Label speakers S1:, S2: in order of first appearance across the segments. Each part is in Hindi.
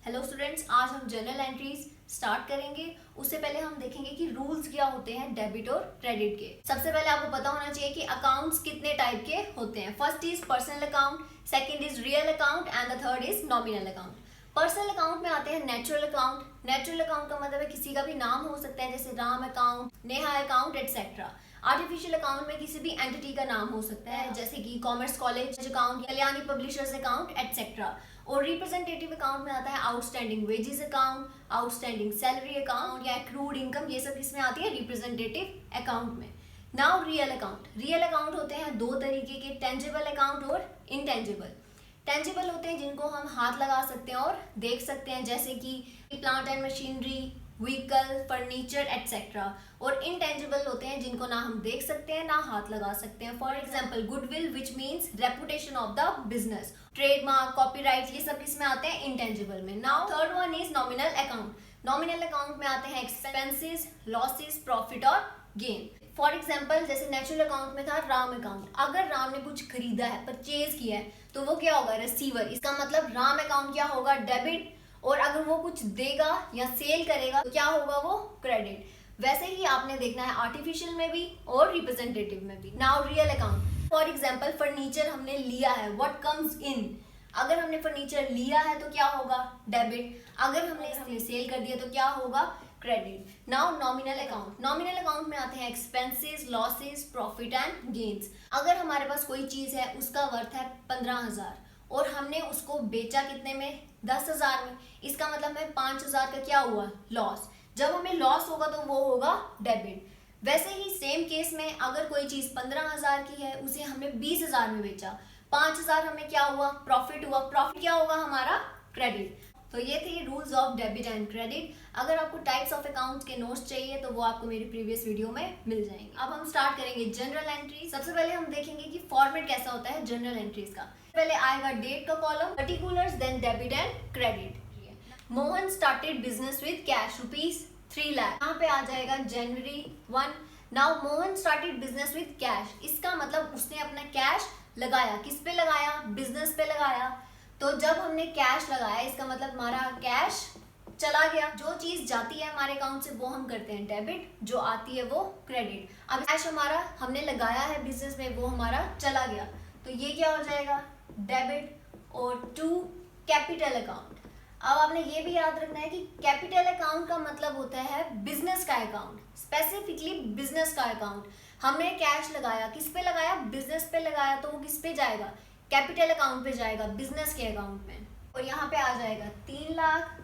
S1: हेलो स्टूडेंट्स, आज हम जनरल एंट्रीज स्टार्ट करेंगे। उससे पहले हम देखेंगे कि रूल्स क्या होते हैं डेबिट और क्रेडिट के। सबसे पहले आपको पता होना चाहिए कि अकाउंट्स कितने टाइप के होते हैं। First is personal account, second is real account and the third is nominal account. Personal account में आते हैं नेचुरल अकाउंट। नेचुरल अकाउंट का मतलब है किसी का भी नाम हो सकता है, जैसे Ram account, Neha account etcetera. Artificial account में किसी भी एंटिटी का नाम हो सकता है, जैसे कि commerce college account, Kalyani publishers account etcetera. और रिप्रेजेंटेटिव अकाउंट में आता है outstanding wages account, outstanding salary account या एक्रूड इनकम, ये सब किसमें आती है? रिप्रेजेंटेटिव अकाउंट में। Now real account. Real account होते हैं दो तरीके के, टेंजिबल अकाउंट और इनटेंजिबल। टेंजिबल होते हैं जिनको हम हाथ लगा सकते हैं और देख सकते हैं, जैसे कि plant and machinery, vehicle, furniture etcetera. और इनटेंजिबल होते हैं जिनको ना हम देख सकते हैं ना हाथ लगा सकते हैं। For example goodwill which means reputation of the business, trademark, copyright, ये सब किसमें आते हैं? इनटेंजिबल में। Now third one is nominal account. Nominal account में आते हैं एक्सपेंसेस, लॉसेस, प्रॉफिट और गेन। फॉर एग्जाम्पल जैसे नेचुरल अकाउंट में था राम अकाउंट। अगर राम ने कुछ खरीदा है, परचेज किया है, तो वो क्या होगा? रिसीवर। इसका मतलब राम अकाउंट क्या होगा? डेबिट। और अगर वो कुछ देगा या सेल करेगा तो क्या होगा? वो क्रेडिट। वैसे ही आपने देखना है आर्टिफिशियल में भी और रिप्रेजेंटेटिव में भी। Now real account. For example furniture हमने लिया है, व्हाट कम्स इन। अगर हमने फर्नीचर लिया है तो क्या होगा? डेबिट। अगर हमने सेल कर दिया तो क्या होगा? Credit. Now nominal account. Nominal account में आते हैं expenses, losses, profit and gains. अगर हमारे पास कोई चीज है, उसका वर्थ है 15,000 और हमने उसको बेचा कितने में? 10,000 में। इसका मतलब है 5,000 का क्या हुआ? लॉस। जब हमें लॉस होगा तो वो होगा डेबिट। वैसे ही सेम केस में अगर कोई चीज 15,000 की है, उसे हमने 20,000 में बेचा, 5,000 हमें क्या हुआ? प्रॉफिट हुआ। प्रॉफिट क्या होगा हमारा? क्रेडिट। तो ये थे rules of debit and credit. अगर आपको टाइप्स ऑफ अकाउंट्स के नोट्स चाहिए तो वो आपको मेरी प्रीवियस वीडियो में मिल जाएंगे। अब हम स्टार्ट करेंगे जनरल एंट्री। सबसे पहले हम देखेंगे कि फॉर्मेट कैसा होता है जनरल एंट्रीज का। पहले आएगा डेट का column, particulars, then debit and credit. Mohan started business with cash ₹3 lakh. यहाँ पे आ जाएगा जनवरी 1। Now Mohan started business with cash. इसका मतलब उसने अपना कैश लगाया। किस पे लगाया? बिजनेस पे लगाया। तो जब हमने कैश लगाया, इसका मतलब हमारा कैश चला गया। जो चीज जाती है हमारे अकाउंट से वो हम करते हैं डेबिट, जो आती है वो क्रेडिट। अब कैश हमारा हमने लगाया है बिजनेस में, वो हमारा चला गया, तो ये क्या हो जाएगा? डेबिट। और टू कैपिटल अकाउंट। अब आपने ये भी याद रखना है कि कैपिटल अकाउंट का मतलब होता है बिजनेस का अकाउंट, स्पेसिफिकली बिजनेस का अकाउंट। हमने कैश लगाया, किस पे लगाया? बिजनेस पे लगाया, तो वो किस पे जाएगा? कैपिटल अकाउंट पे जाएगा, बिजनेस के अकाउंट में। और यहाँ पे आ जाएगा 3 लाख,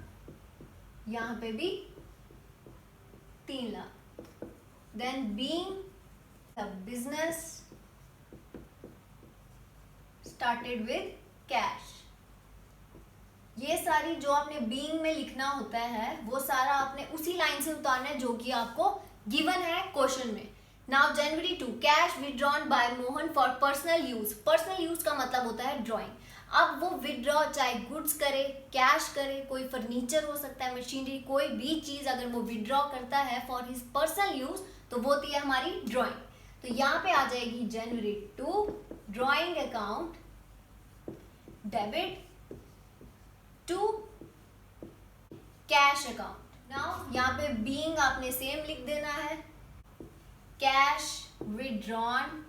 S1: यहाँ पे भी 3 lakh. Then being the business started with cash. ये सारी जो आपने बीइंग में लिखना होता है वो सारा आपने उसी लाइन से उतारना है जो कि आपको गिवन है क्वेश्चन में। Now January 2, cash withdrawn bye Mohan for personal use. Personal use का मतलब होता है ड्रॉइंग। अब वो विड्रॉ चाहे गुड्स करे, कैश करे, कोई फर्नीचर हो सकता है, मशीनरी, कोई भी चीज अगर वो विड्रॉ करता है फॉर हिज पर्सनल यूज तो वो होती है हमारी ड्रॉइंग। तो यहाँ पे आ जाएगी जनवरी 2 drawing account debit to cash account. Now यहाँ पे बीइंग आपने सेम लिख देना है, cash withdrawn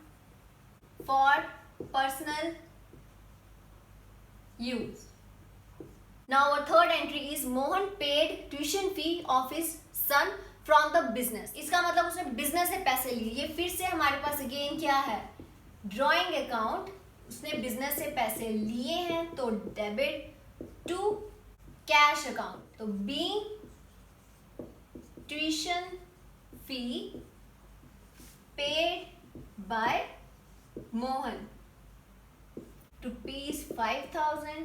S1: for personal use. Now our third entry is Mohan paid tuition fee of his son from the business. इसका मतलब उसने बिजनेस से पैसे लिए। ये फिर से हमारे पास अगेन क्या है? Drawing account. उसने बिजनेस से पैसे लिए हैं तो डेबिट टू कैश अकाउंट। तो being tuition fee paid by Mohan ₹5,000,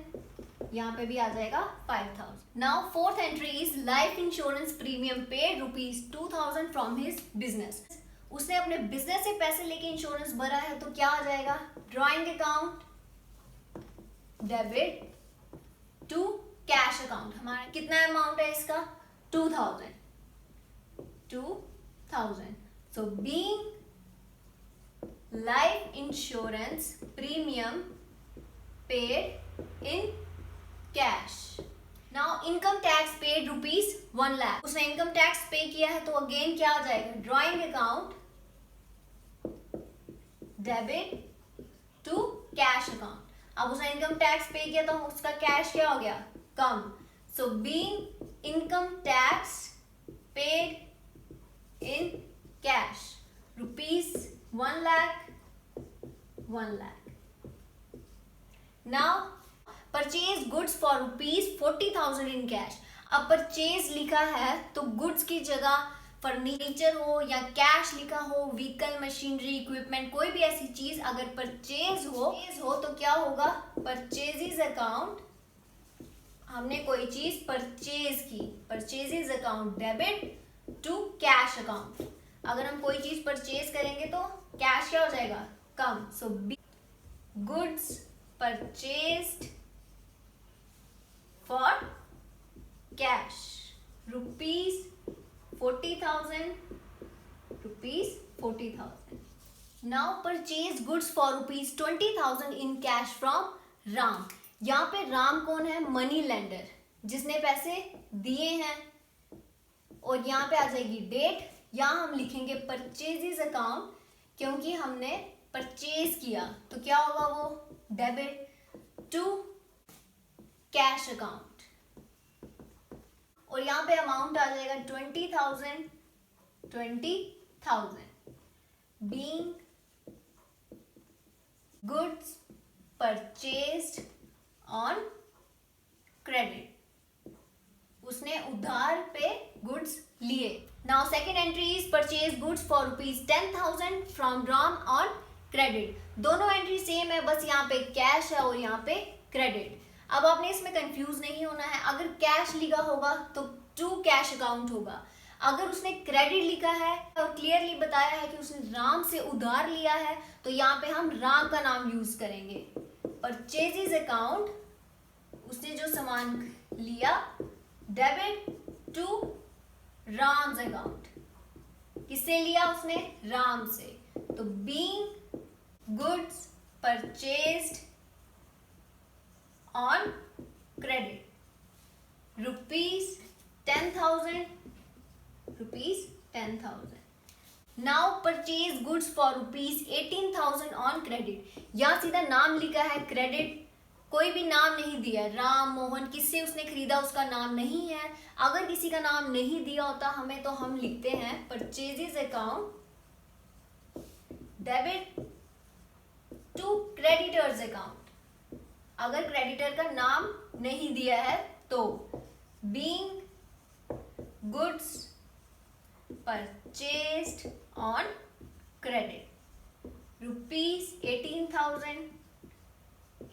S1: यहाँ पे भी आ जाएगा 5,000। Now fourth entry is life insurance premium paid ₹2,000 from his business. उसने अपने बिजनेस से पैसे लेके इंश्योरेंस भरा है, तो क्या आ जाएगा? Drawing account debit to cash account. हमारा कितना अमाउंट है इसका? 2,000। So being life insurance premium paid in cash. Now income tax paid ₹1,00,000, उसने इनकम टैक्स पे किया है तो अगेन क्या आ जाएगा, drawing account debit to cash account. अब उसने इनकम टैक्स पे किया तो उसका कैश क्या हो गया, कम। So being income tax paid in cash ₹1,00,000 1,00,000। Now purchase goods for ₹40,000 in cash. अब परचेज लिखा है तो गुड्स की जगह फर्नीचर हो या कैश लिखा हो, व्हीकल, मशीनरी, इक्विपमेंट, कोई भी ऐसी चीज अगर परचेज हो तो क्या होगा, परचेजेस अकाउंट, हमने कोई चीज परचेज की, purchases account debit to cash account. अगर हम कोई चीज परचेज करेंगे तो कैश क्या हो जाएगा, कम। So goods purchased for cash ₹40,000 ₹40,000। Now purchase goods for ₹20,000 in cash from Ram. यहाँ पे राम कौन है, मनी लेंडर, जिसने पैसे दिए हैं। और यहाँ पे आ जाएगी डेट, यहाँ हम लिखेंगे परचेजेस अकाउंट क्योंकि हमने परचेज किया, तो क्या होगा वो, डेबिट टू कैश अकाउंट। और यहाँ पे अमाउंट आ जाएगा 20,000 being goods purchased on credit, उसने उधार पे गुड्स लिए। Now second entry is purchase goods for ₹10,000 from Ram on credit. दोनों एंट्री सेम है, बस यहाँ पे कैश है और यहाँ पे क्रेडिट। अब आपने इसमें कंफ्यूज नहीं होना है, अगर कैश लिखा होगा तो टू कैश अकाउंट होगा, अगर उसने क्रेडिट लिखा है और क्लियरली बताया है कि उसने राम से उधार लिया है तो यहाँ पे हम राम का नाम यूज करेंगे। परचेजेस अकाउंट, उसने जो सामान लिया, डेबिट टू राम्स अकाउंट, किससे लिया उसने, राम से। तो being goods purchased on credit ₹10,000 ₹10,000। Now purchase goods for ₹18,000 on credit. यहाँ सीधा नाम लिखा है क्रेडिट, कोई भी नाम नहीं दिया, राम, मोहन, किससे उसने खरीदा उसका नाम नहीं है। अगर किसी का नाम नहीं दिया होता हमें तो हम लिखते हैं purchases account debit to creditors account. अगर क्रेडिटर का नाम नहीं दिया है तो being goods purchased on credit ₹18,000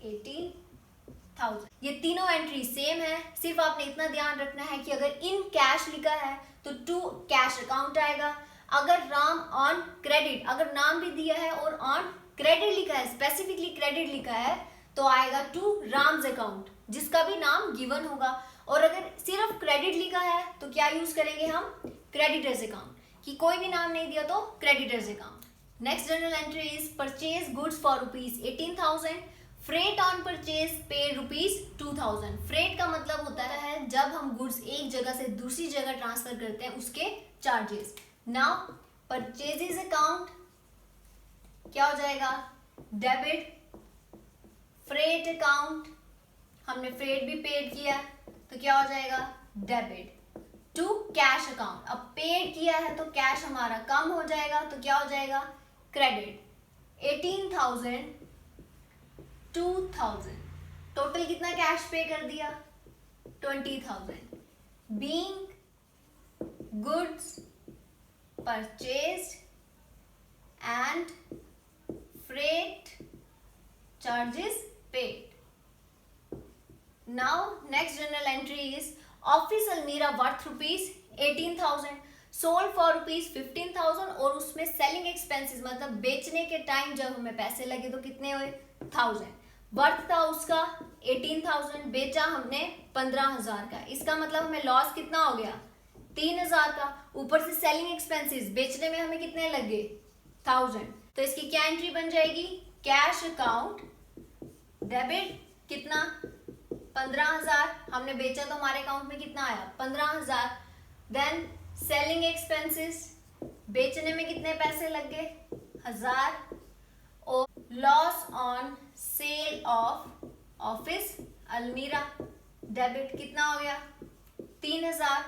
S1: 18,000। ये तीनों एंट्री सेम है, सिर्फ आपने इतना ध्यान रखना है कि अगर इन कैश लिखा है तो टू कैश अकाउंट आएगा। अगर राम ऑन क्रेडिट, अगर नाम भी दिया है और ऑन क्रेडिट लिखा है, स्पेसिफिकली क्रेडिट लिखा है, तो आएगा टू राम्स अकाउंट, जिसका भी नाम गिवन होगा। और अगर सिर्फ क्रेडिट लिखा है तो क्या यूज करेंगे हम, क्रेडिटर्स अकाउंट, कि कोई भी नाम नहीं दिया तो creditors account. Next journal entry is purchase goods for ₹18,000, freight on purchase paid ₹2,000। Freight का मतलब होता है जब हम गुड्स एक जगह से दूसरी जगह ट्रांसफर करते हैं उसके चार्जेस। नाउ परचेजेस अकाउंट क्या हो जाएगा, डेबिट फ्रेट अकाउंट, हमने फ्रेट भी पेड किया तो क्या हो जाएगा, डेबिट टू कैश अकाउंट। अब पेड किया है तो कैश हमारा कम हो जाएगा तो क्या हो जाएगा, क्रेडिट। 18,000 2,000, टोटल कितना कैश पे कर दिया, 20,000। Being goods purchased and freight charges paid. Now next journal entry is office almirah worth ₹18,000, sold for ₹15,000 और उसमें selling expenses मतलब बेचने के टाइम जब हमें पैसे लगे तो कितने हुए, 1000। वर्थ था उसका 18,000, बेचा हमने 15,000 का, इसका मतलब हमें लॉस कितना हो गया, 3,000 का। ऊपर से सेलिंग एक्सपेंसेस, बेचने में हमें कितने लगे, 1000। तो इसकी क्या एंट्री बन जाएगी, कैश अकाउंट डेबिट कितना, 15,000 हमने बेचा तो हमारे अकाउंट में कितना आया 15,000। देन सेलिंग एक्सपेंसेस, बेचने में कितने पैसे लग गए 1,000। और loss on sale of office अलमीरा डेबिट कितना हो गया 3,000।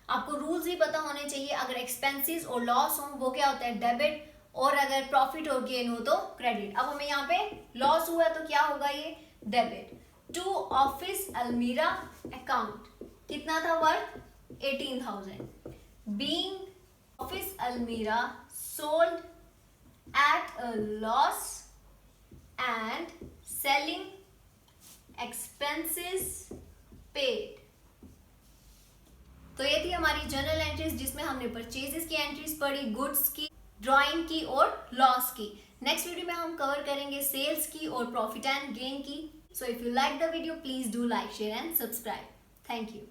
S1: आपको रूल्स भी पता होने चाहिए, अगर एक्सपेंसेस और लॉस हो वो क्या होता है डेबिट, और अगर प्रॉफिट और गेन हो तो क्रेडिट। अब हमें यहाँ पे लॉस हुआ तो क्या होगा ये डेबिट। टू ऑफिस अलमीरा अकाउंट कितना था वर्थ 18,000। बीइंग ऑफिस अलमीरा sold at a loss and selling expenses paid. तो ये थी हमारी जर्नल एंट्रीज जिसमें हमने परचेजेस की एंट्रीज पढ़ी, गुड्स की, ड्राइंग की और लॉस की। नेक्स्ट वीडियो में हम कवर करेंगे सेल्स की और प्रॉफिट एंड गेन की। So if you like the video please do like, share and subscribe. Thank you.